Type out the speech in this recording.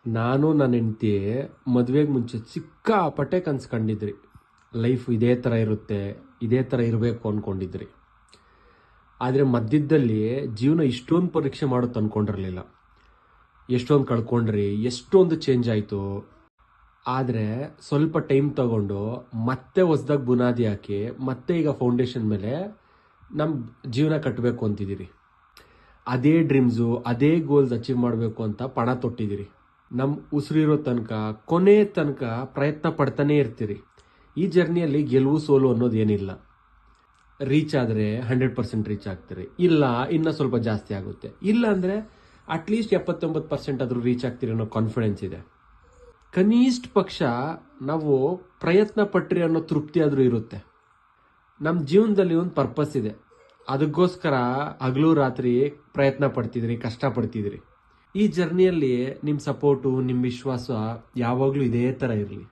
ನಾನು ನನ್ನ ಹೆಂಡತಿ ಮದುವೆಗೆ ಮುಂಚೆ ಸಿಕ್ಕಾಪಟ್ಟೆ ಕನ್ಸು ಕಂಡಿದ್ರಿ. ಲೈಫ್ ಇದೇ ಥರ ಇರುತ್ತೆ, ಇದೇ ಥರ ಇರಬೇಕು ಅಂದ್ಕೊಂಡಿದ್ರಿ. ಆದರೆ ಮಧ್ಯದಲ್ಲಿ ಜೀವನ ಇಷ್ಟೊಂದು ಪರೀಕ್ಷೆ ಮಾಡೋದು ಅಂದ್ಕೊಂಡಿರಲಿಲ್ಲ. ಎಷ್ಟೊಂದು ಕಳ್ಕೊಂಡ್ರಿ, ಎಷ್ಟೊಂದು ಚೇಂಜ್ ಆಯಿತು. ಆದರೆ ಸ್ವಲ್ಪ ಟೈಮ್ ತಗೊಂಡು ಮತ್ತೆ ಹೊಸ್ದಾಗಿ ಬುನಾದಿ ಹಾಕಿ ಮತ್ತೆ ಈಗ ಫೌಂಡೇಶನ್ ಮೇಲೆ ನಮ್ಮ ಜೀವನ ಕಟ್ಟಬೇಕು ಅಂತಿದ್ದೀರಿ. ಅದೇ ಡ್ರೀಮ್ಸು, ಅದೇ ಗೋಲ್ಸ್ ಅಚೀವ್ ಮಾಡಬೇಕು ಅಂತ ಪಣ ತೊಟ್ಟಿದ್ದೀರಿ. ನಮ್ಮ ಉಸಿರಿರೋ ತನಕ, ಕೊನೆ ತನಕ ಪ್ರಯತ್ನ ಪಡ್ತಾನೆ ಇರ್ತೀರಿ. ಈ ಜರ್ನಿಯಲ್ಲಿ ಗೆಲುವು ಸೋಲು ಅನ್ನೋದು ಏನಿಲ್ಲ. ರೀಚ್ ಆದರೆ 100% ರೀಚ್ ಆಗ್ತೀರಿ, ಇಲ್ಲ ಇನ್ನೂ ಸ್ವಲ್ಪ ಜಾಸ್ತಿ ಆಗುತ್ತೆ, ಇಲ್ಲ ಅಂದರೆ ಅಟ್ಲೀಸ್ಟ್ 79% ಆದರೂ ರೀಚ್ ಆಗ್ತೀರಿ ಅನ್ನೋ ಕಾನ್ಫಿಡೆನ್ಸ್ ಇದೆ. ಕನಿಷ್ಠ ಪಕ್ಷ ನಾವು ಪ್ರಯತ್ನ ಪಟ್ರಿ ಅನ್ನೋ ತೃಪ್ತಿ ಆದರೂ ಇರುತ್ತೆ. ನಮ್ಮ ಜೀವನದಲ್ಲಿ ಒಂದು ಪರ್ಪಸ್ ಇದೆ, ಅದಕ್ಕೋಸ್ಕರ ಹಗಲು ರಾತ್ರಿ ಪ್ರಯತ್ನ ಪಡ್ತಿದ್ರಿ, ಕಷ್ಟಪಡ್ತಿದ್ರಿ. ಈ ಜರ್ನಿಯಲ್ಲಿ ನಿಮ್ಮ ಸಪೋರ್ಟು, ನಿಮ್ಮ ವಿಶ್ವಾಸ ಯಾವಾಗಲೂ ಇದೇ ಥರ ಇರಲಿ.